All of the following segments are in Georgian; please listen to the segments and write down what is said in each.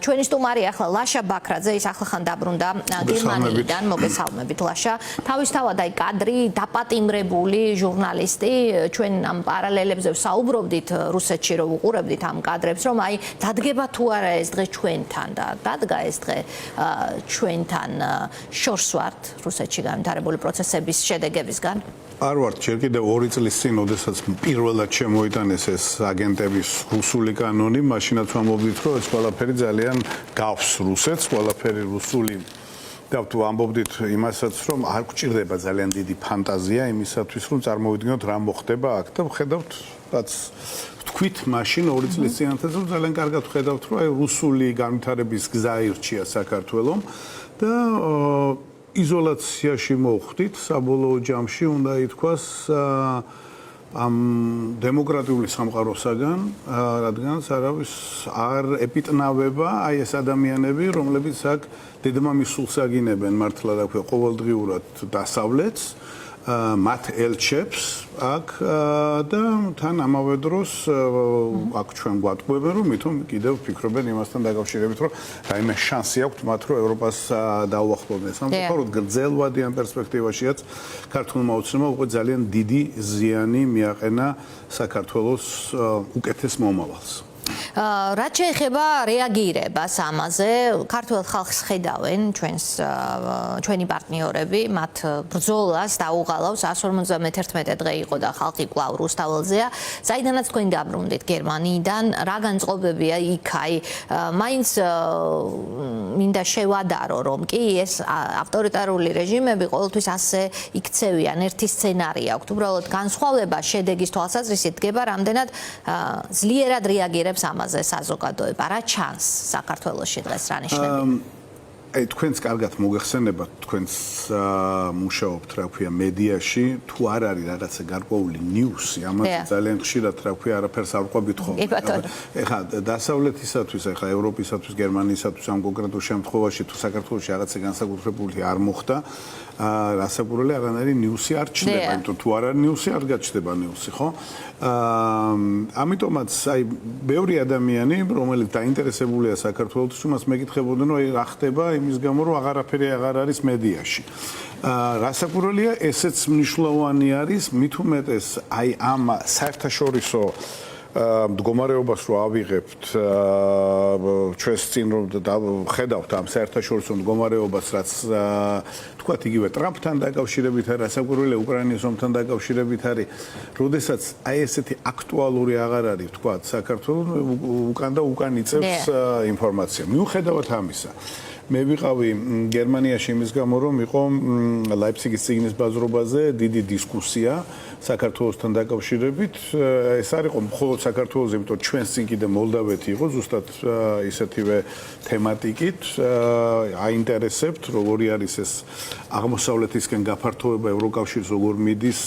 ჩვენი სტუმარი ახლა ლაშა ბაქრაძე, ის ახლახან დაბრუნდა გერმანიიდან, მოგესალმებით ლაშა. თავისთავად აი კადრი დაპატიმრებული ჟურნალისტი, ჩვენ ამ პარალელებზე ვსაუბრობდით რუსეთში რომ უყურებდით ამ კადრებს, რომ აი დადგება თუ არა ეს დღე ჩვენთან და დადგა ეს დღე ჩვენთან შორს ვართ რუსეთში განვითარებული პროცესების შედეგებისგან. არ ვართ, ჯერ კიდევ 2 წლის წინ, როდესაც პირველად შემოიტანეს ეს აგენტების რუსული კანონი, მაშინაც ვამბობდით, რომ ეს ყველაფერი ძალიან გავს რუსეთს, ყველაფერი რუსული და თუ ამბობდით იმასაც, რომ არ გვჭირდება ძალიან დიდი ფანტაზია იმისათვის, რომ წარმოვიდგინოთ რა მოხდება აქ და ვხედავთ, რაც თქვით მაშინ 2 წლის წინათაც, რომ ძალიან კარგად ვხედავთ, რომ აი რუსული განვითარების გზა ირჩია საქართველომ და იზოლაციაში მოვხვდით საბოლოო ჯამში უნდა ითქვას ამ დემოკრატიული სამყაროსაგან, რადგანაც არავის არ ეპიტნავება აი ეს ადამიანები, რომლებიც აქ დედმამის სულს აგინებენ მართლა რა ქვია ყოველდღიურად დასავლეთს, მათ ელჩებს აქ და თან ამავე დროს აქ ჩვენ გვატყუებენ რომ მithom კიდევ ფიქრობენ იმასთან დაკავშირებით რომ რაიმე შანსი აქვთ მათ რომ ევროპას დაუახლოვდნენ. სამწუხაროდ გრძელვადიან პერსპექტივაშიაც ქართულმა ოცნებამ უკვე ძალიან დიდი ზიანი მიაყენა საქართველოს უკეთეს მომავალს. რაც შეეხება რეაგირებას ამაზე, ქართულ ხალხს ხედავენ ჩვენი პარტნიორები, მათ ბრძოლას დაუღალავს 151 დღე იყო და ხალხი კვლავ რუსთაველზეა. საიდანაც თქვენ დაბრუნდით გერმანიიდან, რა განწყობებია იქ, აი, მაინც მინდა შევადარო, რომ კი ეს ავტორიტარული რეჟიმები ყოველთვის ასე იქცევიან, ერთი სცენარი აქვთ. უბრალოდ განსხვავება შედეგის თვალსაზრისით დგება, რამდენად ძლიერად რეაგირებს ამაზე საზოგადოება. რა ჩანს საქართველოში დღეს რა ნიშნები? აი თქვენს კარგად მოგეხსენებათ, თქვენს მუშაობთ, რა ქვია, მედიაში, თუ არ არის რაღაცა გარკვეული ნიუსი, ამაზე ძალიან ხშირად, რა ქვია, არაფერს არ ვყვებით ხოლმე. ეხლა დასავლეთისათვის, ეხლა ევროპისათვის, გერმანიისათვის ამ კონკრეტულ შემთხვევაში თუ საქართველოში რაღაცა განსაკუთრებული არ მოხდა, რასაკვირველია, არანაირი ნიუსი არ ჩნდება, იმიტომ თუ არ არის ნიუსი, არ გაჩნდება ნიუსი, ხო? ამიტომაც აი ბევრი ადამიანი, რომელიც დაინტერესებულია საქართველოს, მას მეკითხებოდნენ, რომ აი რა ხდება იმის გამო, რომ აღარაფერი აღარ არის მედიაში. რასაკვირველია, ესეც მნიშვნელოვანი არის, მით უმეტეს აი ამ საერთაშორისო მდგომარეობას რო ავიღებთ ჩვენს წინ რომ ხედავთ ამ საერთაშორისო მდგომარეობას, რაც თქვათ იგივე ტრამპთან დაკავშირებით არის, რასაკვირველია უკრაინის ომთან დაკავშირებით არის, როდესაც აი ესეთი აქტუალური აღარ არის, თქვათ, საქართველოს უკან და უკან იწევს ინფორმაცია. მიუხედავად ამისა, მე ვიყავი გერმანიაში იმის გამო, რომ იყო ლაიფციგის წიგნის ბაზრობაზე დიდი დისკუსია საქართველოსთან დაკავშირებით. ეს არ იყო მხოლოდ საქართველოს, იმიტომ ჩვენს წინ კიდე მოლდავეთი იყო ზუსტად ისეთივე თემატიკით. აინტერესებთ, როგორი არის ეს აღმოსავლეთისკენ გაფართოება, ევროკავშირს როგორ მიდის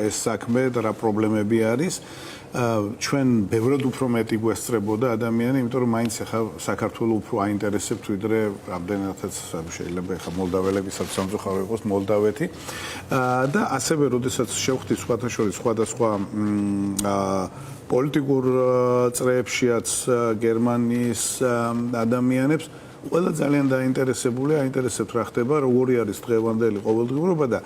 ეს საქმე და რა პრობლემები არის. ჩვენ ბევრად უფრო მეტი გვესწრებოდა ადამიანი, იმიტომ რომ მაინც ახლა საქართველოს უფრო აინტერესებთ ვიდრე რამდენადაც შეიძლება ახლა მოლდაველებისაც სამწუხარო იყოს მოლდავეთი და ასევე როდესაც შევხვდით სხვადასხვა პოლიტიკურ წრეებშიაც გერმანიის ადამიანებს, ყველა ძალიან დაინტერესებულია, აინტერესებთ რა ხდება, როგორი არის დღევანდელი ყოველდღიურობა და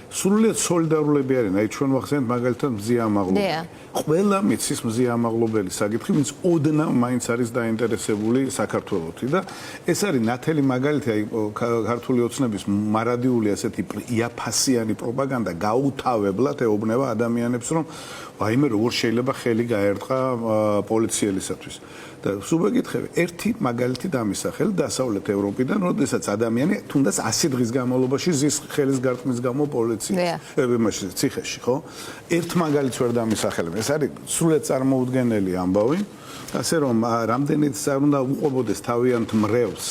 სრულიად სოლიდარულები არიან. აი ჩვენ ვახსენეთ მაგალითად მზია ამაღლობელი. ყველა მიცის მზია ამაღლობელი საკითხი, ვინც ოდნავ მაინც არის დაინტერესებული საქართველოსი და ეს არის ნათელი მაგალითი აი ქართული ოცნების მარადიული ასეთი იაფასიანი პროპაგანდა გაუთავებლად ეუბნება ადამიანებს, რომ ვაიმე როგორ შეიძლება ხელი გაერტყა პოლიციელისათვის. და სულ მეკითხები, ერთი მაგალითი დამისახել დასავლეთ ევროპიდან, როდესაც ადამიანი თუნდაც 100 დღის განმავლობაში ზის ხელის გარტყმის გამო პოლიციაში, ციხეში, ხო? ერთ მაგალითს ვერ დამისახელებ. ეს არის სრულიად წარმოუდგენელი ამბავი. ასე რომ რამდენიც არ უნდა უყვებოდეს თავიანთ მრევლს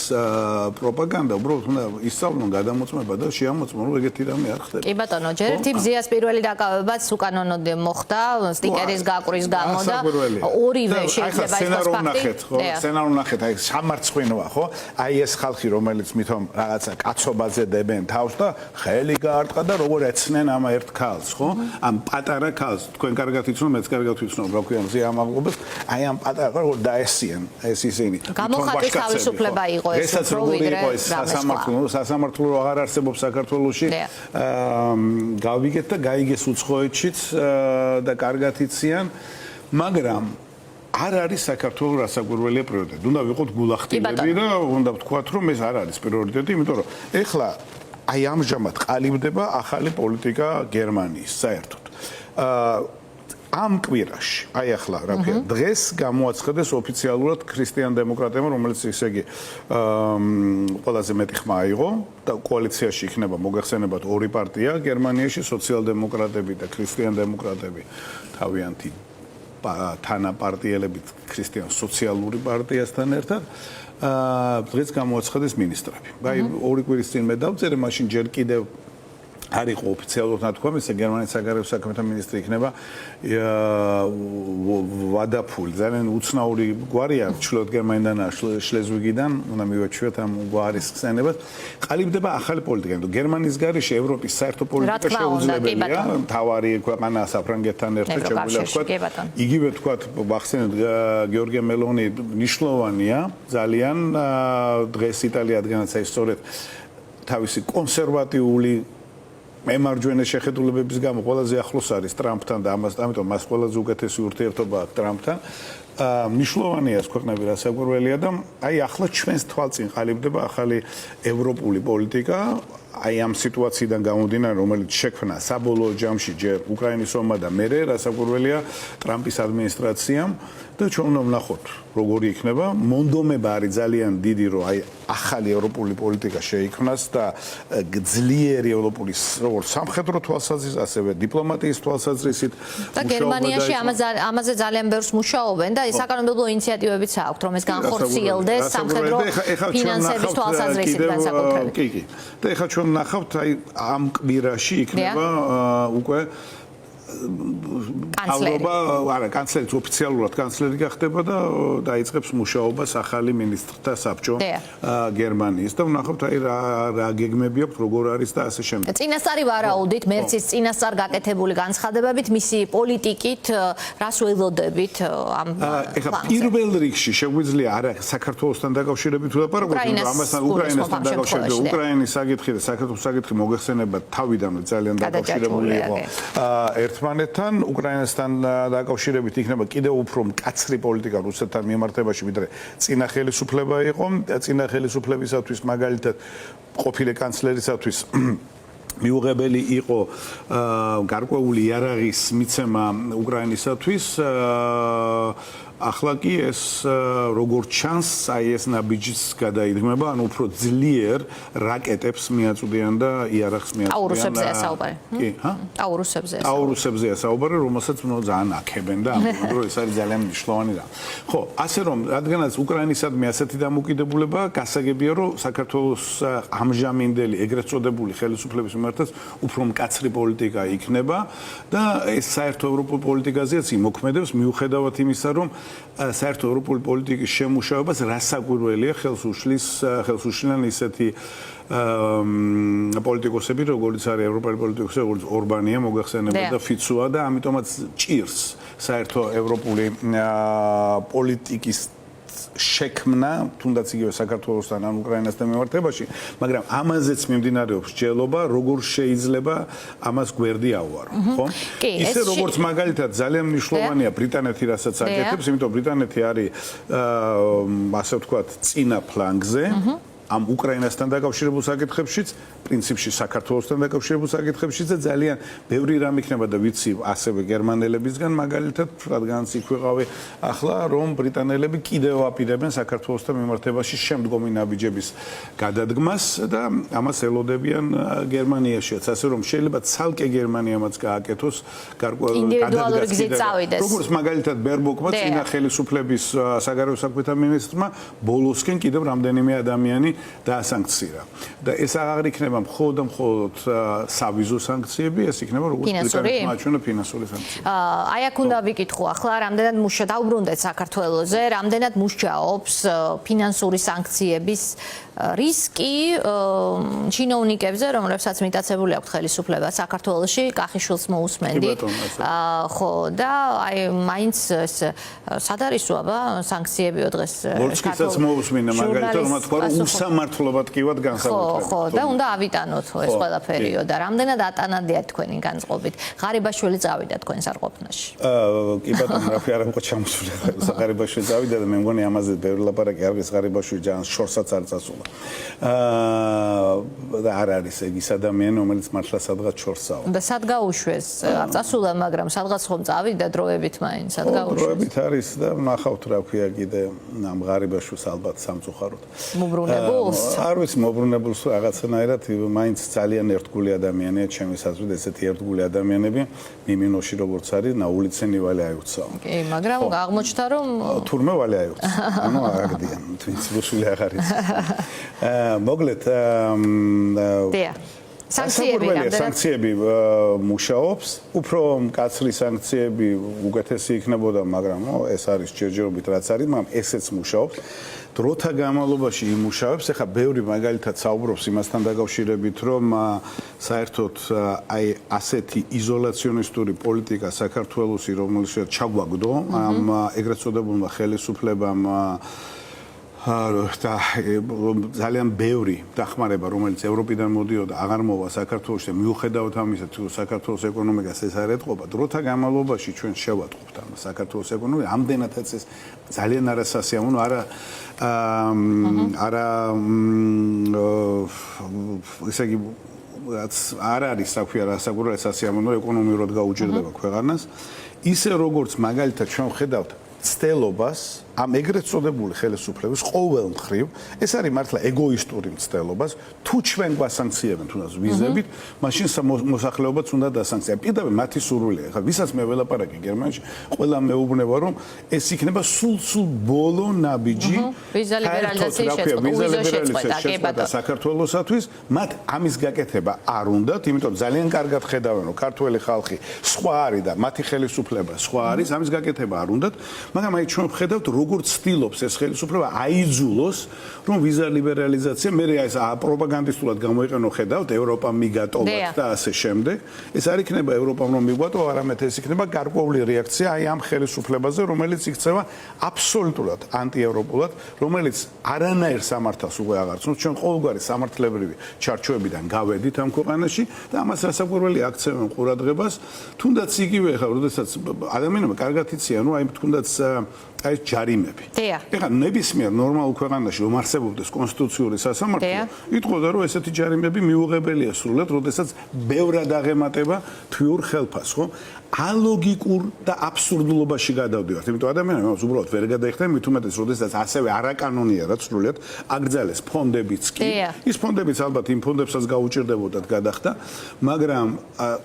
პროპაგანდა, უბრალოდ უნდა ისწავლონ გადამოწმება და შეამოწმონ, რომ ეგეთი რამე არ ხდება. კი ბატონო, ჯერ ერთი მზიას პირველი დაკავებაც უკანონოდ მოხდა სტიკერის გაკვრის გამო და ორივე შეიძლება იყოს ფაქტი. სცენარი ნახეთ, აი სამარცხვინოა, ხო? აი ეს ხალხი, რომელიც მithom რაღაცა კაცობაზე დებენ თავს და ხელი გაარტყა და როგორ ეცნენ ამ ერთ ქალს, ხო? ამ პატარა ქალს, თქვენ კარგად იცნობთ, მეც კარგად ვიცნობ, რა ქვია მზია ამაღლობას, აი ამ პატარა როგორ დაესიან ეს ისინი. გამოხატვის თავისუფლება იყო ეს უფრო ვიდრე სასამართლო აღარ არსებობს საქართველოში. გავიგეთ და გაიგეს უცხოეთშიც და კარგად იციან, მაგრამ არ არის საქართველოს რასაკვირველია პრიორიტეტი. უნდა ვიყოთ გულახდილები და უნდა ვთქვათ, რომ ეს არ არის პრიორიტეტი, იმიტომ რომ ეხლა აი ამჟამად ყალიბდება ახალი პოლიტიკა გერმანიის საერთოდ. ამ კვირაში, აი ახლა რა ქვია, დღეს გამოაცხადეს ოფიციალურად ქრისტიან დემოკრატებმა, რომელიც ისე იგი ყველაზე მეტი ხმა აიღო და კოალიციაში იქნება მოგახსენებათ ორი პარტია გერმანიაში, სოციალ-დემოკრატები და ქრისტიან დემოკრატები თავიანთი თანაპარტიელებით ქრისტიან სოციალური პარტიასთან ერთად დღეს გამოაცხადეს მინისტრები. აი ორი კვირის წინ მე დავწერე, მაშინ ჯერ კიდევ არ იყო ოფიციალურად ნათქვამი, ეს გერმანიის საგარეო საქმეთა მინისტრი იქნება ვადაფული, ძალიან უცნაური გვარია, ჩრდილოეთ გერმანიიდან შლეზვიგიდან, უნდა მივაჩვიოთ ამ გვარის ხსენებას. ყალიბდება ახალი პოლიტიკა, იმიტომ გერმანიის გარეშე ევროპის საერთო პოლიტიკა შეუძლებელია, მთავარი ქვეყანა საფრანგეთთან ერთად შეგვიძლია ვთქვათ. იგივე ვთქვათ, ვახსენეთ გიორგი მელონი მნიშვნელოვანია, ძალიან დღეს იტალია ადგენს აი სწორედ თავისი კონსერვატიული მემარჯვენე შეხედულებების გამო ყველაზე ახლოს არის ტრამპთან და ამიტომ მას ყველაზე უკეთესი ურთიერთობა აქვს ტრამპთან. მნიშვნელოვანია ეს ქვეყნები რასაკვირველია და აი ახლა ჩვენს თვალწინ ყალიბდება ახალი ევროპული პოლიტიკა. აი ამ სიტუაციიდან გამომდინარე, რომელიც შექმნა საბოლოო ჯამში ჯერ უკრაინის ომმა და მერე რასაკვირველია ტრამპის ადმინისტრაციამ და ჩვენ უნდა ვნახოთ როგორი იქნება. მონდომება არის ძალიან დიდი, რომ აი ახალი ევროპული პოლიტიკა შეიქმნას და ძლიერი ევროპული როგორც სამხედრო თვალსაზრისით, ასევე დიპლომატიის თვალსაზრისით და გერმანიაში ამაზე ძალიან ბევრს მუშაობენ და საკანონმდებლო ინიციატივებიც აქვთ, რომ ეს განხორციელდეს სამხედრო ფინანსების თვალსაზრისით განსაკუთრებით. კი. და ეხლა ჩვენ ნახავთ აი ამ კვირაში იქნება უკვე კანცლერიც ოფიციალურად კანცლერი გახდება და დაიწყებს მუშაობას ახალი მინისტრთა საბჭო გერმანიის და ვნახავთ აი რა გეგმები აქვს, როგორ არის და ასე შემდეგ. წინასწარი ვარაუდით, მერცის წინასწარ გაკეთებული განცხადებებით, მისი პოლიტიკით, რას ველოდებით ამ ეხლა პირველ რიგში შეგვიძლია არა საქართველოსთან დაკავშირებით ვლაპარაკოთ, ამასთან უკრაინასთან დაკავშირებით, უკრაინის საკითხი და საქართველოს საკითხი მოგეხსენებათ თავიდანვე ძალიან დაკავშირებული იყო ერთმანეთთან, უკრაინასთან დაკავშირებით იქნება კიდევ უფრო მკაცრი პოლიტიკა რუსეთთან მიმართებაში, ვიდრე წინა ხელისუფლება იყო. წინა ხელისუფლებისათვის მაგალითად ყოფილი კანცლერისათვის მიუღებელი იყო გარკვეული იარაღის მიცემა უკრაინისათვის. ახლა კი ეს როგორც ჩანს, აი ეს ნაბიჯიც გადაიდგმება, ანუ უფრო ძლიერ რაკეტებს მიაწვდიან და იარაღს მიაწვდიან. აურუსებზეა საუბარი. კი, ჰა? აურუსებზეა საუბარი, რომელსაც ძალიან აქებენ და ამიტომ ეს არის ძალიან მნიშვნელოვანი რამ. ხო, ასე რომ, რადგანაც უკრაინისადმი ასეთი დამოკიდებულება, გასაგებია, რომ საქართველოს ამჟამინდელი ეგრეთ წოდებული ხელისუფლების მიმართაც უფრო მკაცრი პოლიტიკა იქნება და ეს საერთო ევროპულ პოლიტიკაზეც იმოქმედებს, მიუხედავად იმისა, რომ საერთო ევროპული პოლიტიკის შემუშავებას რასაკვირველია ხელს უშლიან ისეთი პოლიტიკოსები, როგორც არის ევროპული პოლიტიკოსები, როგორც ორბანია, მოგახსენებათ და ფიცოა და ამიტომაც ჭირს საერთო ევროპული პოლიტიკის შექმნა, თუნდაც იგივე საქართველოსთან ან უკრაინასთან მიმართებაში, მაგრამ ამაზეც მიმდინარეობს ჯელობა, როგორ შეიძლება ამას გვერდი ავარო, ხო? ისე როგორც მაგალითად ძალიან მნიშვნელოვანია ბრიტანეთი, რასაც აკეთებს, იმიტომ ბრიტანეთი არის ასე ვთქვათ, წინა ფლანგზე. ამ უკრაინასთან დაკავშირებულ საკითხებშიც, პრინციპში საქართველოსთან დაკავშირებულ საკითხებშიც და ძალიან ბევრი რამ იქნება და ვიცი ასევე გერმანელებისგან მაგალითად, რადგანაც იქ ვიყავი ახლა, რომ ბრიტანელები კიდევ აპირებენ საქართველოსთან მიმართებაში შემდგომი ნაბიჯების გადადგმას და ამას ელოდებიან გერმანიაშიც, ასე რომ შეიძლება ცალკე გერმანიამაც გააკეთოს ინდივიდუალური გზით წავიდეს. როგორც მაგალითად ბერბოკმა წინა ხელისუფლების საგარეო საქმეთა მინისტრმა ბოლოსკენ კიდევ რამდენიმე ადამიანი დაასანქცირა. და ეს აღარ იქნება მხოლოდ და მხოლოდ სავიზო სანქციები, ეს იქნება როგორც ბრიტანეთმა აჩვენა ფინანსური სანქციები. აი აქ უნდა ვიკითხო ახლა, რამდენად დაუბრუნდეთ საქართველოზე, რამდენად მუშაობს ფინანსური სანქციების რისკი ჩინოვნიკებზე, რომლებსაც მიტაცებული აქვთ ხელისუფლება საქართველოში, კახიშვილს მოусმენდით. ხო, და აი მაინც სად არის აბა სანქციებიო დღეს ვოლსკისაც მოусმინა მაგალითად რომ თქვა რომ უსამართლობად კივად განსაკუთრებით. ხო, და უნდა ავიტანოთ ეს ყველაფერიო და რამდენად ატანადია თქვენი განწყობით. ღარიბაშვილი წავიდა თქვენს არყოფნაში. კი ბატონო, რა არ იყო ჩამოსული. ღარიბაშვილი წავიდა და მე მგონი ამაზე ბევრი ლაპარაკი არ გეს ღარიბაშვილი ჯანს შორსაც არ წასულა. და არ არის ის ადამიანი, რომელიც მართლა სადღაც შორსაა. და სად გაუშვეს? არ წასულა, მაგრამ სადღაც ხომ წავიდა დროებით მაინც, სად გაუშვეს? დროებით არის და ნახავთ რა ქვია კიდე ამ ღარიბაშვილს ალბათ სამწუხაროდ. მობრუნებულს? არ ვიცი, მობრუნებულს რაღაცნაირად მაინც ძალიან ერთგული ადამიანია, ჩემის აზრით, ესეთი ერთგული ადამიანები მიმინოში როგორც არის, ნაულიცენი ვალი აიუცაო. კი, მაგრამ აღმოჩნდა რომ თურმე ვალი აიუცა. ანუ აგდიან, თვინც რუსული აღარ იცის. მოგლეთ სანქციები მუშაობს, უფრო მკაცრი სანქციები უკეთესი იქნებოდა, მაგრამ ეს არის ჯერჯერობით რაც არის, მაგრამ ესეც მუშაობს. დროთა განმავლობაში იმუშავებს, ეხლა ბევრი მაგალითად საუბრობს იმასთან დაკავშირებით, რომ საერთოდ აი ასეთი იზოლაციონისტური პოლიტიკა საქართველოსი, რომელშიც ჩაგვაგდო ამ ეგრეთ წოდებულმა ხელისუფლებამ და ძალიან ბევრი დახმარება, რომელიც ევროპიდან მოდიოდა, აღარ მოვა საქართველოში და მიუხედავად ამისა, თუ საქართველოს ეკონომიკას ეს არ ეთყობა, დროთა განმავლობაში ჩვენ შევატყობთ ამ საქართველოს ეკონომიკას, ამდენადაც ეს ძალიან არასასიამოვნო, ისე იგი რაც არ არის საკურთხეველი სასიამოვნო ეკონომიურად გაუჭირდება ქვეყანას, ისე როგორც მაგალითად ჩვენ ვხედავთ ცდელობას ამ ეგრეთ წოდებული ხელისუფლების ყოველ მხრივ, ეს არის მართლა ეგოისტური მცდელობას, თუ ჩვენ გვასანქციებენ თუნდაც ვიზებით, მაშინ მოსახლეობაც უნდა დასანქციებონ. პირდაპირ მათი სურვილია. ხა ვისაც მე ველაპარაკე გერმანიაში, ყველა მეუბნება რომ ეს იქნება სულ ბოლო ნაბიჯი ვიზა ლიბერალიზაციის საქართველოსათვის, მათ ამის გაკეთება არ უნდათ, იმიტომ ძალიან კარგად ხედავენ რომ ქართველი ხალხი სხვა არის და მათი ხელისუფლება სხვა არის, ამის გაკეთება არ უნდათ, მაგრამ აი ჩვენ ვხედავთ როგორც ცდილობს ეს ხელისუფლება აიძულოს რომ ვიზა ლიბერალიზაცია მე ეს პროპაგანდისტულად გამოიყენო ხედავთ ევროპამ მიგატოვათ და ასე შემდეგ ეს არ იქნება ევროპამ რომ მიგვატოვა არამედ ეს იქნება გარკვეული რეაქცია აი ამ ხელისუფლებაზე რომელიც იქცევა აბსოლუტურად ანტიევროპულად რომელიც არანაირ სამართალს უკვე აღარ ცნობს ჩვენ ყოველგვარი სამართლებრივი ჩარჩოებიდან გავედით ამ ქვეყანაში და ამას რასაკვირველი აქცევენ ყურადღებას თუნდაც იგივე ხა როდესაც ადამიანებმა კარგად იციან რომ აი თუნდაც აი ჯარიმები. ეხლა ნებისმიერ ნორმალურ ქვეყანაში რომ არსებობდეს კონსტიტუციური სასამართლო, იტყოდა რომ ესეთი ჯარიმები მიუღებელია სრულად, როდესაც ბევრად აღემატება თვიურ ხელფასს, ხო? ალოგიკურ და აბსურდულობაში გადავდივართ. იმიტომ ადამიანებს უბრალოდ ვერ გადაიხდნენ, მით უმეტეს, როდესაც ასევე არაკანონიერად სრულად აკრძალეს ფონდებიც კი. ის ფონდებიც ალბათ იმ ფონდებსაც გაუჭირდებოდათ გადახდა, მაგრამ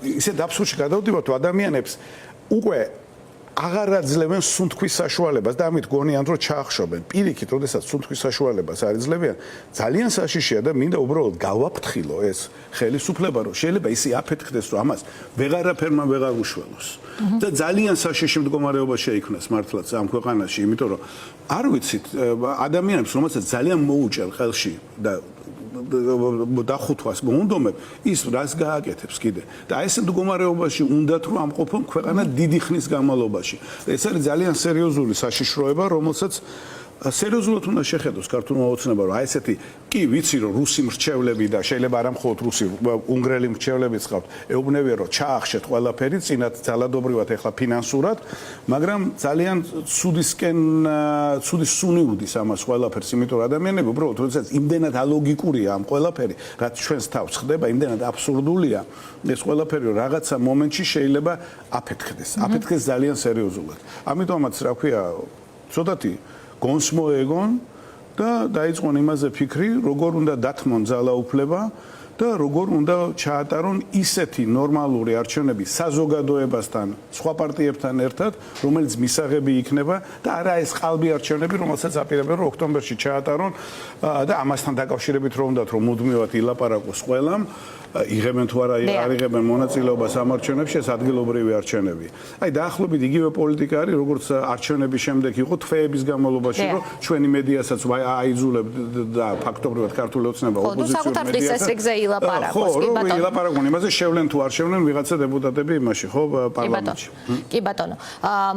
ისეთ აბსურდში გადავდივართ, რომ ადამიანებს უკვე აღარ აძლევენ სუნთქვის საშუალებას და ამით გონიან რომ ჩაახშობენ. პირიქით, როდესაც სუნთქვის საშუალებას არ იძლევიან, ძალიან საშიშია და მინდა უბრალოდ გავაფრთხილო ეს ხელისუფლება, რომ შეიძლება ისე აფეთქდეს, რომ ამას ვეღარაფერმა ვეღარ უშველოს. და ძალიან საშიში მდგომარეობა შეიქმნას მართლაც ამ ქვეყანაში, იმიტომ რომ არ ვიცით, ადამიანებს, რომელსაც ძალიან მოუჭერ ხელში და დახუთვას მოუნდომებ ის რას გააკეთებს კიდე და ეს მდგომარეობაში უნდათ რომ ამყოფონ ქვეყანა დიდი ხნის განმავლობაში ეს არის ძალიან სერიოზული საშიშროება რომელსაც სერიოზულად უნდა შეხედოს ქართულმა ოცნებამ რომ აი ესეთი კი ვიცი რომ რუსი მრჩევლები და შეიძლება არა მხოლოდ რუსი უნგრელი მრჩევლებიც ყავთ ეუბნებიან რომ ჩაახშეთ ყველაფერი წინათ ძალადობრივად ეხლა ფინანსურად მაგრამ ძალიან ცუდი სუნი უდის ამას ყველაფერს იმიტომ რომ ადამიანები უბრალოდ როდესაც იმდენად ალოგიკურია ამ ყველაფერი რაც ჩვენს თავს ხდება იმდენად აბსურდულია ეს ყველაფერი რომ რაღაცა მომენტში შეიძლება აფეთქდეს ძალიან სერიოზულად ამიტომაც რა ქვია ცოტათი გონს მოეგონ და დაიწყონ იმაზე ფიქრი, როგორ უნდა დათმონ ძალაუფლება და როგორ უნდა ჩაატარონ ისეთი ნორმალური არჩევნები საზოგადოებასთან, სხვა პარტიებთან ერთად, რომელიც მისაღები იქნება და არა ეს ყალბი არჩევნები, რომელსაც აპირებენ რომ ოქტომბერში ჩაატარონ და ამასთან დაკავშირებით რომ უნდათ რომ მუდმივად ილაპარაკოს ყველამ იღებენ თუ არა არიღებენ მონაწილეობას ამ არჩევნებში, ეს ადგილობრივი არჩევნები. აი დაახლოებით იგივე პოლიტიკა არის, როგორც არჩევნების შემდეგ იყო თვეების განმავლობაში, რომ ჩვენი მედიასაც აიძულებთ და ფაქტობრივად ქართული ოცნება ოპოზიციურ მედიასაც ხო, რომ ილაპარაკონ იმაზე, შევლენ თუ არ შევლენ ვიღაცა დეპუტატები იმაში, ხო, პარლამენტში. კი ბატონო.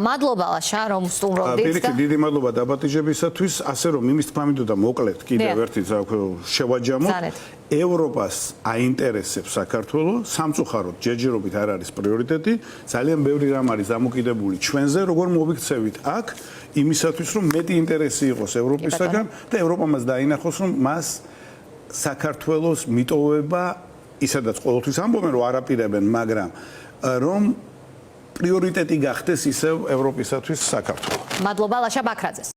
მადლობა ლაშა, რომ სტუმრობდით. პირიქით, დიდი მადლობა დაბატიჟებისათვის, ასე რომ იმის თქმამდე და მოკლედ კიდევ ერთი შევაჯამოთ. ევროპას აინტერესებს საქართველოს, სამწუხაროდ ჯერჯერობით არ არის პრიორიტეტი, ძალიან ბევრი რამ არის დამოკიდებული ჩვენზე, როგორ მოვიქცევით აქ იმისათვის, რომ მეტი ინტერესი იყოს ევროპისაგან და ევროპა მას დაინახოს, რომ მას საქართველოს მიტოვება, ისედაც ყოველთვის ამბობენ, რომ არაპირებენ, მაგრამ რომ პრიორიტეტი გახდეს ისევ ევროპისათვის საქართველო. მადლობა ლაშა ბაქრაძეს.